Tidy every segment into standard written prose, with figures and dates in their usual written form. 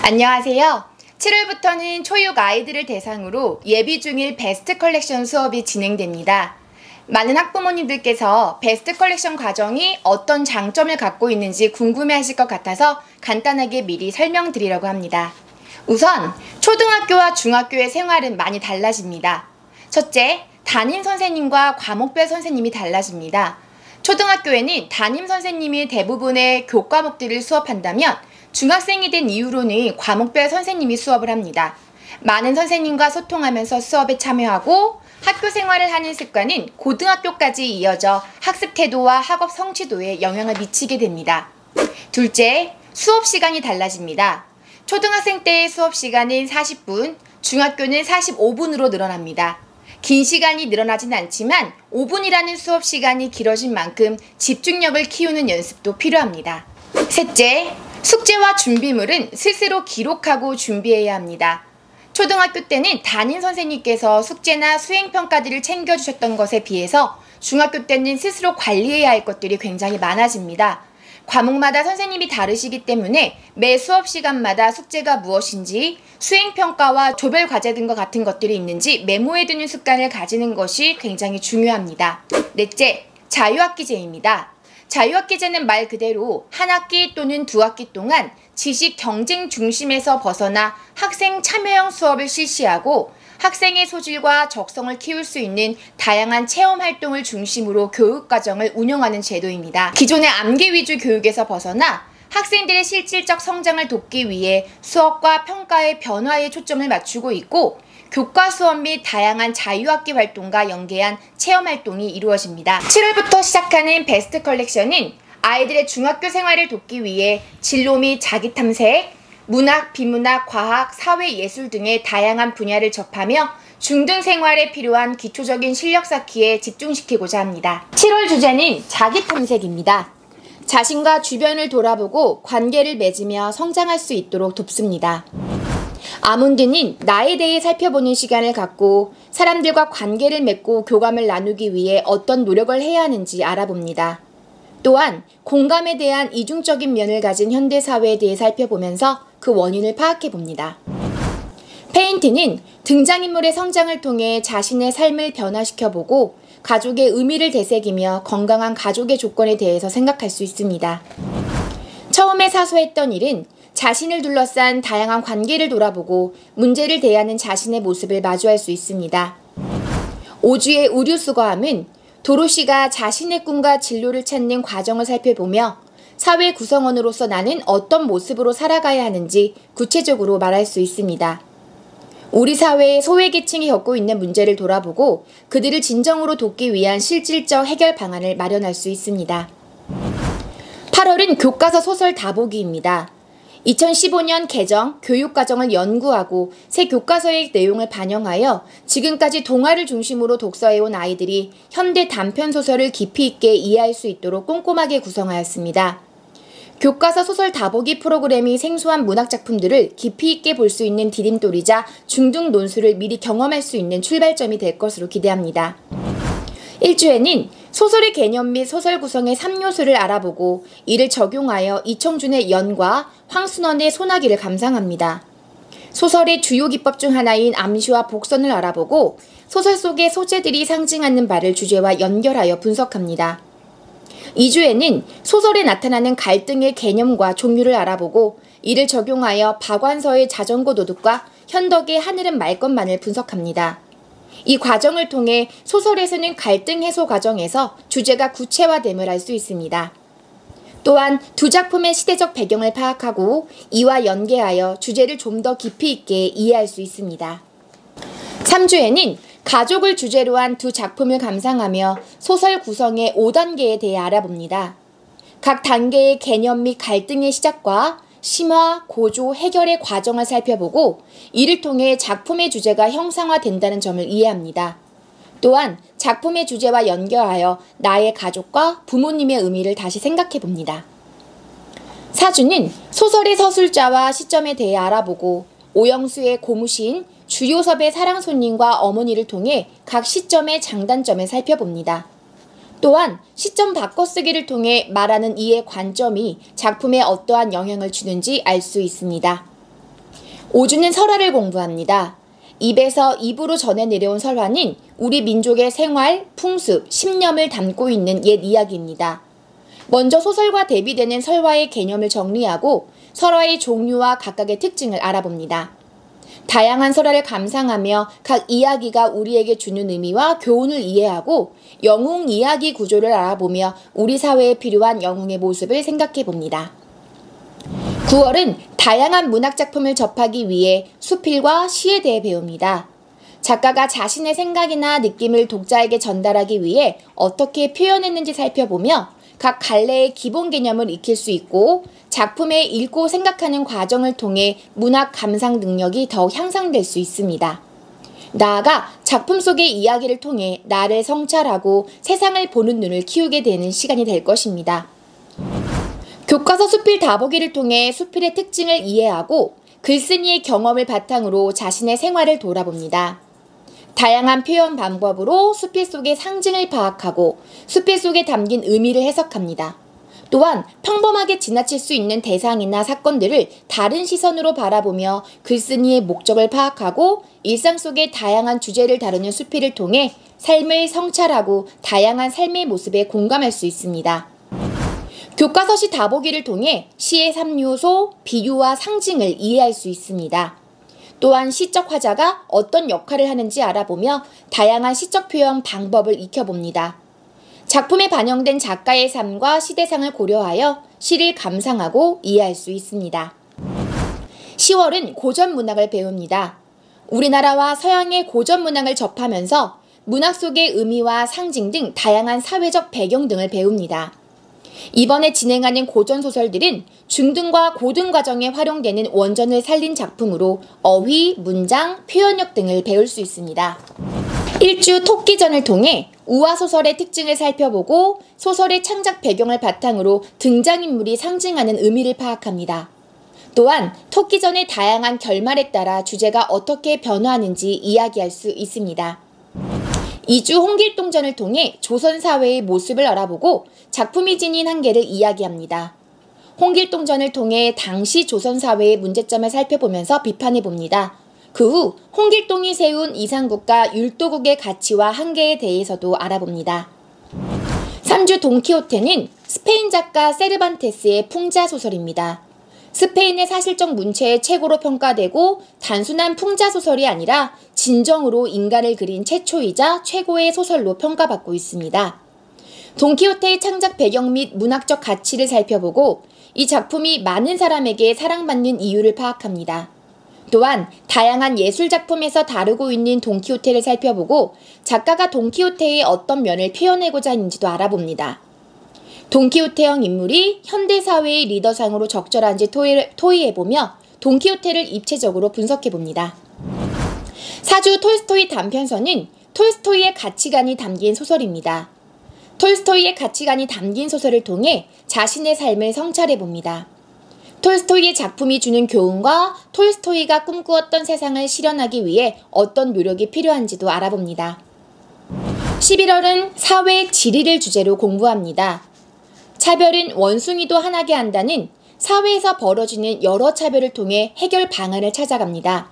안녕하세요. 7월부터는 초육 아이들을 대상으로 예비 중일 베스트 컬렉션 수업이 진행됩니다. 많은 학부모님들께서 베스트 컬렉션 과정이 어떤 장점을 갖고 있는지 궁금해하실 것 같아서 간단하게 미리 설명드리려고 합니다. 우선 초등학교와 중학교의 생활은 많이 달라집니다. 첫째, 담임 선생님과 과목별 선생님이 달라집니다. 초등학교에는 담임 선생님이 대부분의 교과목들을 수업한다면 중학생이 된 이후로는 과목별 선생님이 수업을 합니다. 많은 선생님과 소통하면서 수업에 참여하고 학교 생활을 하는 습관은 고등학교까지 이어져 학습 태도와 학업 성취도에 영향을 미치게 됩니다. 둘째, 수업 시간이 달라집니다. 초등학생 때의 수업 시간은 40분, 중학교는 45분으로 늘어납니다. 긴 시간이 늘어나진 않지만 5분이라는 수업 시간이 길어진 만큼 집중력을 키우는 연습도 필요합니다. 셋째, 숙제와 준비물은 스스로 기록하고 준비해야 합니다. 초등학교 때는 담임 선생님께서 숙제나 수행평가들을 챙겨주셨던 것에 비해서 중학교 때는 스스로 관리해야 할 것들이 굉장히 많아집니다. 과목마다 선생님이 다르시기 때문에 매 수업 시간마다 숙제가 무엇인지, 수행평가와 조별 과제 등과 같은 것들이 있는지 메모해두는 습관을 가지는 것이 굉장히 중요합니다. 넷째, 자유학기제입니다. 자유학기제는 말 그대로 한 학기 또는 두 학기 동안 지식 경쟁 중심에서 벗어나 학생 참여형 수업을 실시하고 학생의 소질과 적성을 키울 수 있는 다양한 체험 활동을 중심으로 교육과정을 운영하는 제도입니다. 기존의 암기 위주 교육에서 벗어나 학생들의 실질적 성장을 돕기 위해 수업과 평가의 변화에 초점을 맞추고 있고 교과 수업 및 다양한 자유학기 활동과 연계한 체험활동이 이루어집니다. 7월부터 시작하는 베스트 컬렉션은 아이들의 중학교 생활을 돕기 위해 진로 및 자기탐색, 문학, 비문학, 과학, 사회, 예술 등의 다양한 분야를 접하며 중등 생활에 필요한 기초적인 실력 쌓기에 집중시키고자 합니다. 7월 주제는 자기탐색입니다. 자신과 주변을 돌아보고 관계를 맺으며 성장할 수 있도록 돕습니다. 아몬드는 나에 대해 살펴보는 시간을 갖고 사람들과 관계를 맺고 교감을 나누기 위해 어떤 노력을 해야 하는지 알아봅니다. 또한 공감에 대한 이중적인 면을 가진 현대사회에 대해 살펴보면서 그 원인을 파악해봅니다. 페인트는 등장인물의 성장을 통해 자신의 삶을 변화시켜보고 가족의 의미를 되새기며 건강한 가족의 조건에 대해서 생각할 수 있습니다. 처음에 사소했던 일은 자신을 둘러싼 다양한 관계를 돌아보고 문제를 대하는 자신의 모습을 마주할 수 있습니다. 오주의 우류수거함은 도로시가 자신의 꿈과 진로를 찾는 과정을 살펴보며 사회 구성원으로서 나는 어떤 모습으로 살아가야 하는지 구체적으로 말할 수 있습니다. 우리 사회의 소외계층이 겪고 있는 문제를 돌아보고 그들을 진정으로 돕기 위한 실질적 해결 방안을 마련할 수 있습니다. 8월은 교과서 소설 다보기입니다. 2015년 개정 교육과정을 연구하고 새 교과서의 내용을 반영하여 지금까지 동화를 중심으로 독서해온 아이들이 현대 단편소설을 깊이 있게 이해할 수 있도록 꼼꼼하게 구성하였습니다. 교과서 소설 다보기 프로그램이 생소한 문학작품들을 깊이 있게 볼 수 있는 디딤돌이자 중등 논술을 미리 경험할 수 있는 출발점이 될 것으로 기대합니다. 1주에는 소설의 개념 및 소설 구성의 3요소를 알아보고 이를 적용하여 이청준의 연과 황순원의 소나기를 감상합니다. 소설의 주요 기법 중 하나인 암시와 복선을 알아보고 소설 속의 소재들이 상징하는 바를 주제와 연결하여 분석합니다. 2주에는 소설에 나타나는 갈등의 개념과 종류를 알아보고 이를 적용하여 박완서의 자전거 도둑과 현덕의 하늘은 말 것만을 분석합니다. 이 과정을 통해 소설에서는 갈등 해소 과정에서 주제가 구체화됨을 알 수 있습니다. 또한 두 작품의 시대적 배경을 파악하고 이와 연계하여 주제를 좀 더 깊이 있게 이해할 수 있습니다. 3주에는 가족을 주제로 한 두 작품을 감상하며 소설 구성의 5단계에 대해 알아봅니다. 각 단계의 개념 및 갈등의 시작과 심화, 고조, 해결의 과정을 살펴보고 이를 통해 작품의 주제가 형상화된다는 점을 이해합니다. 또한 작품의 주제와 연결하여 나의 가족과 부모님의 의미를 다시 생각해봅니다. 4주는 소설의 서술자와 시점에 대해 알아보고 오영수의 고무신, 주요섭의 사랑손님과 어머니를 통해 각 시점의 장단점을 살펴봅니다. 또한 시점 바꿔쓰기를 통해 말하는 이의 관점이 작품에 어떠한 영향을 주는지 알 수 있습니다. 5주는 설화를 공부합니다. 입에서 입으로 전해 내려온 설화는 우리 민족의 생활, 풍습, 신념을 담고 있는 옛 이야기입니다. 먼저 소설과 대비되는 설화의 개념을 정리하고 설화의 종류와 각각의 특징을 알아봅니다. 다양한 설화를 감상하며 각 이야기가 우리에게 주는 의미와 교훈을 이해하고 영웅 이야기 구조를 알아보며 우리 사회에 필요한 영웅의 모습을 생각해 봅니다. 9월은 다양한 문학작품을 접하기 위해 수필과 시에 대해 배웁니다. 작가가 자신의 생각이나 느낌을 독자에게 전달하기 위해 어떻게 표현했는지 살펴보며 각 갈래의 기본 개념을 익힐 수 있고 작품에 읽고 생각하는 과정을 통해 문학 감상 능력이 더욱 향상될 수 있습니다. 나아가 작품 속의 이야기를 통해 나를 성찰하고 세상을 보는 눈을 키우게 되는 시간이 될 것입니다. 교과서 수필 다보기를 통해 수필의 특징을 이해하고 글쓴이의 경험을 바탕으로 자신의 생활을 돌아봅니다. 다양한 표현 방법으로 수필 속의 상징을 파악하고 수필 속에 담긴 의미를 해석합니다. 또한 평범하게 지나칠 수 있는 대상이나 사건들을 다른 시선으로 바라보며 글쓴이의 목적을 파악하고 일상 속의 다양한 주제를 다루는 수필을 통해 삶을 성찰하고 다양한 삶의 모습에 공감할 수 있습니다. 교과서 시 다보기를 통해 시의 3요소, 비유와 상징을 이해할 수 있습니다. 또한 시적 화자가 어떤 역할을 하는지 알아보며 다양한 시적 표현 방법을 익혀봅니다. 작품에 반영된 작가의 삶과 시대상을 고려하여 시를 감상하고 이해할 수 있습니다. 10월은 고전 문학을 배웁니다. 우리나라와 서양의 고전 문학을 접하면서 문학 속의 의미와 상징 등 다양한 사회적 배경 등을 배웁니다. 이번에 진행하는 고전소설들은 중등과 고등 과정에 활용되는 원전을 살린 작품으로 어휘, 문장, 표현력 등을 배울 수 있습니다. 1주 토끼전을 통해 우화소설의 특징을 살펴보고 소설의 창작 배경을 바탕으로 등장인물이 상징하는 의미를 파악합니다. 또한 토끼전의 다양한 결말에 따라 주제가 어떻게 변화하는지 이야기할 수 있습니다. 2주 홍길동전을 통해 조선사회의 모습을 알아보고 작품이 지닌 한계를 이야기합니다. 홍길동전을 통해 당시 조선사회의 문제점을 살펴보면서 비판해봅니다. 그 후 홍길동이 세운 이상국과 율도국의 가치와 한계에 대해서도 알아봅니다. 3주 돈키호테는 스페인 작가 세르반테스의 풍자소설입니다. 스페인의 사실적 문체의 최고로 평가되고 단순한 풍자소설이 아니라 진정으로 인간을 그린 최초이자 최고의 소설로 평가받고 있습니다. 돈키호테의 창작 배경 및 문학적 가치를 살펴보고 이 작품이 많은 사람에게 사랑받는 이유를 파악합니다. 또한 다양한 예술작품에서 다루고 있는 돈키호테를 살펴보고 작가가 돈키호테의 어떤 면을 표현하고자 하는지도 알아봅니다. 돈키호테형 인물이 현대사회의 리더상으로 적절한지 토의해보며 돈키호테를 입체적으로 분석해봅니다. 4주 톨스토이 단편서는 톨스토이의 가치관이 담긴 소설입니다. 톨스토이의 가치관이 담긴 소설을 통해 자신의 삶을 성찰해봅니다. 톨스토이의 작품이 주는 교훈과 톨스토이가 꿈꾸었던 세상을 실현하기 위해 어떤 노력이 필요한지도 알아봅니다. 11월은 사회의 질의를 주제로 공부합니다. 차별은 원숭이도 화나게 한다는 사회에서 벌어지는 여러 차별을 통해 해결 방안을 찾아갑니다.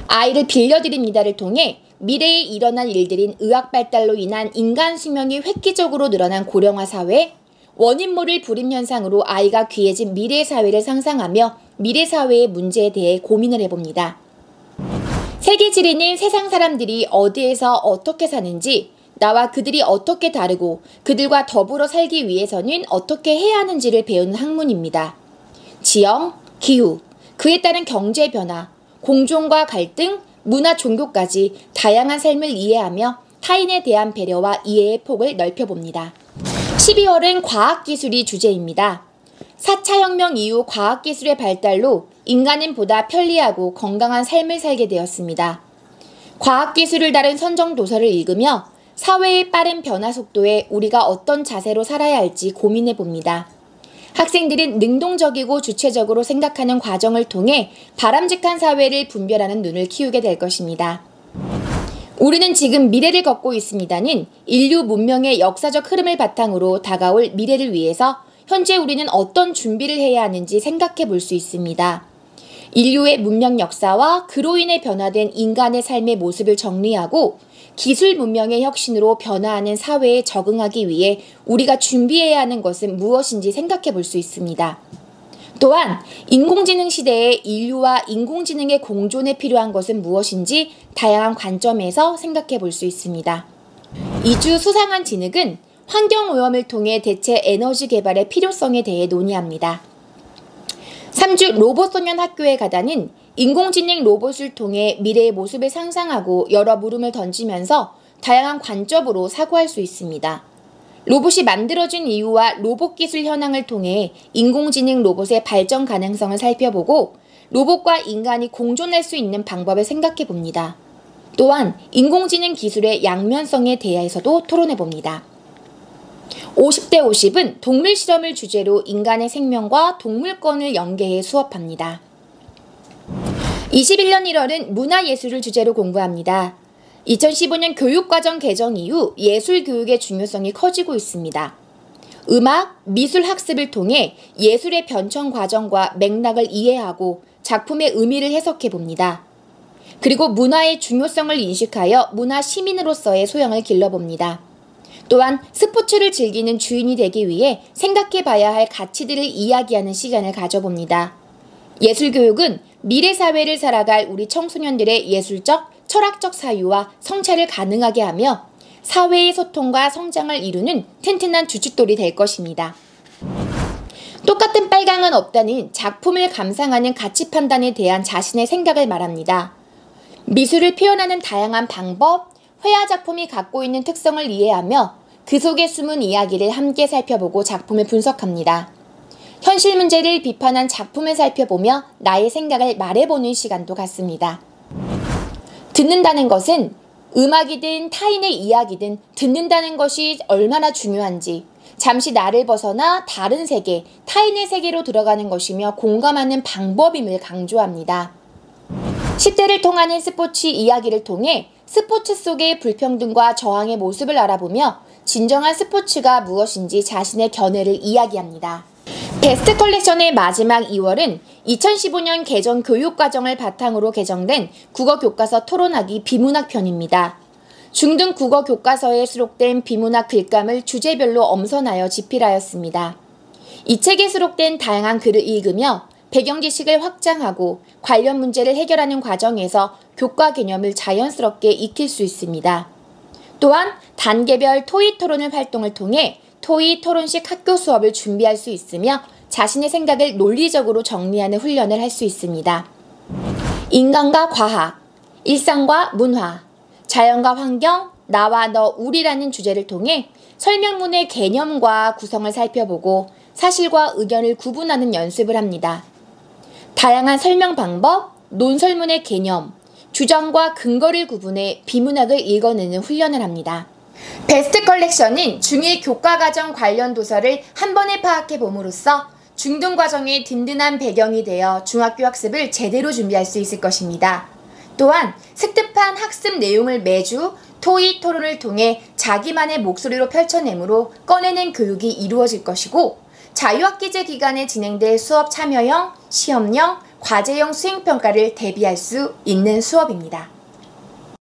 아이를 빌려드립니다를 통해 미래에 일어날 일들인 의학 발달로 인한 인간 수명이 획기적으로 늘어난 고령화 사회, 원인 모를 불임 현상으로 아이가 귀해진 미래 사회를 상상하며 미래 사회의 문제에 대해 고민을 해봅니다. 세계 지리는 세상 사람들이 어디에서 어떻게 사는지, 나와 그들이 어떻게 다르고 그들과 더불어 살기 위해서는 어떻게 해야 하는지를 배우는 학문입니다. 지형, 기후, 그에 따른 경제 변화, 공존과 갈등, 문화, 종교까지 다양한 삶을 이해하며 타인에 대한 배려와 이해의 폭을 넓혀봅니다. 12월은 과학기술이 주제입니다. 4차 혁명 이후 과학기술의 발달로 인간은 보다 편리하고 건강한 삶을 살게 되었습니다. 과학기술을 다룬 선정도서를 읽으며 사회의 빠른 변화 속도에 우리가 어떤 자세로 살아야 할지 고민해봅니다. 학생들은 능동적이고 주체적으로 생각하는 과정을 통해 바람직한 사회를 분별하는 눈을 키우게 될 것입니다. 우리는 지금 미래를 걷고 있습니다는 인류 문명의 역사적 흐름을 바탕으로 다가올 미래를 위해서 현재 우리는 어떤 준비를 해야 하는지 생각해 볼 수 있습니다. 인류의 문명 역사와 그로 인해 변화된 인간의 삶의 모습을 정리하고 기술 문명의 혁신으로 변화하는 사회에 적응하기 위해 우리가 준비해야 하는 것은 무엇인지 생각해 볼 수 있습니다. 또한 인공지능 시대에 인류와 인공지능의 공존에 필요한 것은 무엇인지 다양한 관점에서 생각해 볼 수 있습니다. 이주 수상한 진흙은 환경오염을 통해 대체 에너지 개발의 필요성에 대해 논의합니다. 3주 로봇소년 학교에 가다는 인공지능 로봇을 통해 미래의 모습을 상상하고 여러 물음을 던지면서 다양한 관점으로 사고할 수 있습니다. 로봇이 만들어진 이유와 로봇 기술 현황을 통해 인공지능 로봇의 발전 가능성을 살펴보고 로봇과 인간이 공존할 수 있는 방법을 생각해 봅니다. 또한 인공지능 기술의 양면성에 대해서도 토론해 봅니다. 50대 50은 동물 실험을 주제로 인간의 생명과 동물권을 연계해 수업합니다. 21년 1월은 문화예술을 주제로 공부합니다. 2015년 교육과정 개정 이후 예술교육의 중요성이 커지고 있습니다. 음악, 미술 학습을 통해 예술의 변천 과정과 맥락을 이해하고 작품의 의미를 해석해 봅니다. 그리고 문화의 중요성을 인식하여 문화 시민으로서의 소양을 길러봅니다. 또한 스포츠를 즐기는 주인이 되기 위해 생각해 봐야 할 가치들을 이야기하는 시간을 가져봅니다. 예술교육은 미래 사회를 살아갈 우리 청소년들의 예술적, 철학적 사유와 성찰을 가능하게 하며 사회의 소통과 성장을 이루는 튼튼한 주춧돌이 될 것입니다. 똑같은 빨강은 없다는 작품을 감상하는 가치 판단에 대한 자신의 생각을 말합니다. 미술을 표현하는 다양한 방법, 회화 작품이 갖고 있는 특성을 이해하며 그 속에 숨은 이야기를 함께 살펴보고 작품을 분석합니다. 현실 문제를 비판한 작품을 살펴보며 나의 생각을 말해보는 시간도 갖습니다. 듣는다는 것은 음악이든 타인의 이야기든 듣는다는 것이 얼마나 중요한지, 잠시 나를 벗어나 다른 세계, 타인의 세계로 들어가는 것이며 공감하는 방법임을 강조합니다. 10대를 통하는 스포츠 이야기를 통해 스포츠 속의 불평등과 저항의 모습을 알아보며 진정한 스포츠가 무엇인지 자신의 견해를 이야기합니다. 베스트 컬렉션의 마지막 2월은 2015년 개정 교육과정을 바탕으로 개정된 국어교과서 토론하기 비문학 편입니다. 중등 국어교과서에 수록된 비문학 글감을 주제별로 엄선하여 집필하였습니다. 이 책에 수록된 다양한 글을 읽으며 배경 지식을 확장하고 관련 문제를 해결하는 과정에서 교과 개념을 자연스럽게 익힐 수 있습니다. 또한 단계별 토의 토론을 활동을 통해 토의 토론식 학교 수업을 준비할 수 있으며 자신의 생각을 논리적으로 정리하는 훈련을 할 수 있습니다. 인간과 과학, 일상과 문화, 자연과 환경, 나와 너, 우리라는 주제를 통해 설명문의 개념과 구성을 살펴보고 사실과 의견을 구분하는 연습을 합니다. 다양한 설명 방법, 논설문의 개념, 주장과 근거를 구분해 비문학을 읽어내는 훈련을 합니다. 베스트 컬렉션은 중1 교과과정 관련 도서를 한 번에 파악해 봄으로써 중등 과정의 든든한 배경이 되어 중학교 학습을 제대로 준비할 수 있을 것입니다. 또한 습득한 학습 내용을 매주 토의 토론을 통해 자기만의 목소리로 펼쳐내므로 꺼내는 교육이 이루어질 것이고 자유학기제 기간에 진행될 수업 참여형, 시험형, 과제형 수행평가를 대비할 수 있는 수업입니다.